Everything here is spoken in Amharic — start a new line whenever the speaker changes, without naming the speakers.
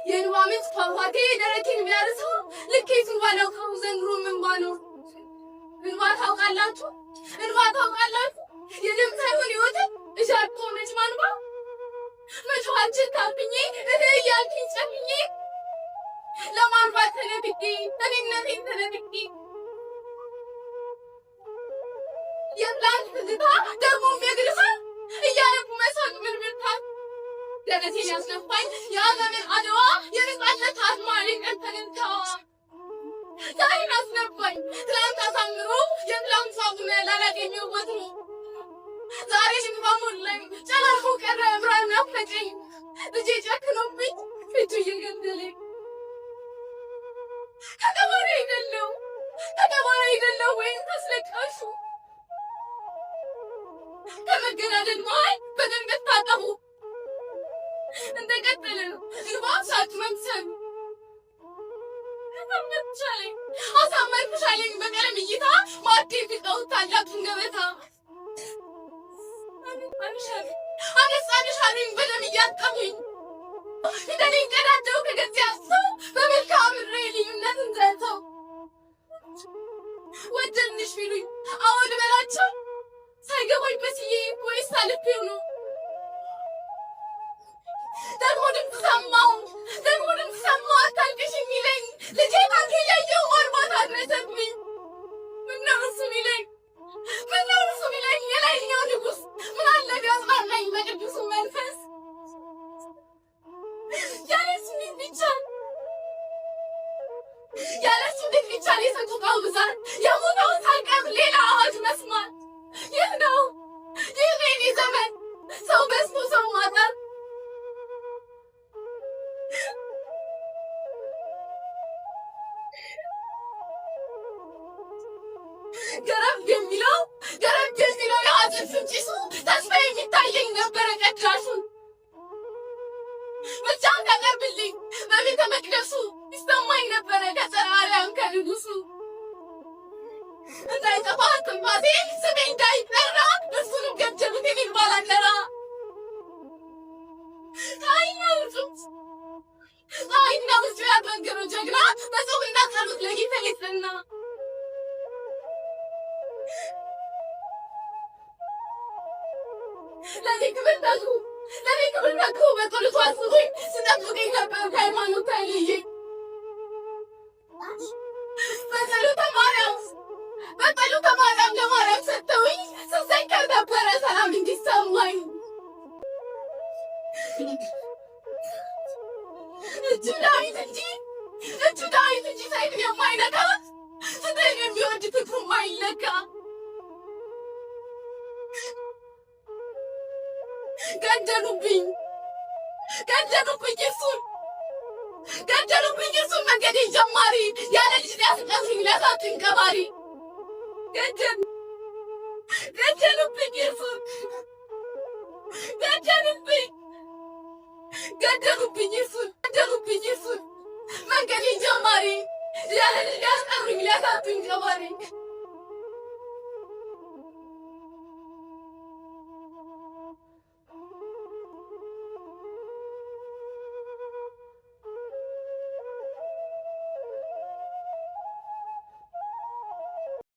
የኑዋሚት ፏፏቴ ደረቴን ቢያርሰው ልኬቱን ባላውቀው ዘንድሮ ምን ባኖር እንባ ታውቃላችሁ የደም ሳይሆን ሕይወትን እሻት ሆነች ማንባ መጮኻችን ታብኜ እያልኩኝ ጨፍኜ ለማንባት ተነጥቄ እኔነቴን ተነጥቄ የትላንት ትዝታ ደግሞም የግርፋ እያለቁ መሳቅ ምርምርታት ደረቴን ያስነፋኝ የአገሬን አድዋ የነጻነት አርማ ቀን ተገንታ ዛሬን አስነፋኝ ትላንት አሳምሮ የትላንት ሳቡነ ላላገኘው ወትሮ ዛሬ ሽንባ ሞላኝ ጨላልፎ ቀረ ብርሃን ናፈቀኝ ልጄ ጨክኖብኝ ፊቱ እየገደለኝ ከተማሪ አይደለው ወይም ተስለቃሹ ከመገዳደል መሃል በድንገት ታጠቡ እንደቀጠለ ነው እንባ ሳት መምሰል ተመቻለኝ አሳመርኩሻለኝ በቀለም እይታ ማዕዴ ፊጠው ታላቁን ገበታ አነሳንሻለኝ በደም እያጠሙኝ ፊደሌን ቀዳደው ከገዚያ ሰው በመልክዓ ምድሬ ልዩነትን ዘርተው ወደድንሽ ቢሉኝ አዎ ልበላቸው ሳይገባኝ መስዬ ወይስ አልፌው ነው ደግሞ ድምፅ ሰማሁ አታልቅሽ የሚለኝ ልጄ ታንክ እያየሁ ማርባት አድረሰብኝ ምነው እሱ ቢለኝ የላይኛው ንጉሥ ምን አለ ቢያጽናናኝ በቅዱሱ መንፈስ ያለሱ እንዴት ቢቻል የሰቆቃው ብዛት የሞተውን ሳልቀር ሌላ አዋጅ መስማት ይህ ነው የኔ ዘመን ሰው በዝቶ ሰው ማጣት ገረብ የሚለው የሐዘን ፍንጭሱ ተስፋ የሚታየኝ ነበረ ቀዳሹ ብቻን ተቀርብልኝ በቤተ መቅደሱ ይሰማኝ ነበረ ከጸረ አርያም ከንጉሱ እንዳይጠፋ ትንፋሴ ስሜ እንዳይጠራ እሱንም ገደሉት የሚል ባላደራ ፀሐይና ውጭ ያበገረው ጀግና በጾምና ጸሎት ለጌታ የጸና ለኔ ክብር ነግሮ በጸሎቱ አስቦኝ ስጠብቀኝ ነበር ከሃይማኖት አይለየኝ በጸሎተ ማርያም ለማርያም ሰጥተውኝ ስሰከር ነበረ ሰላም እንዲሰማኝ እጁ ዳዊት እንጂ ሰይፍን የማይነካ ፍትህን የሚወድ ፍቅሩ የማይለካ ገደሉብኝ እሱን መንገዴ ጀማሪ ያለ ልጅ ሊያስቀሱኝ ሊያሳጡኝ ቀባሪ ገደሉብኝ እሱን መንገዴ ጀማሪ ያለ ልጅ ሊያስቀሱኝ ሊያሳጡኝ ቀባሪ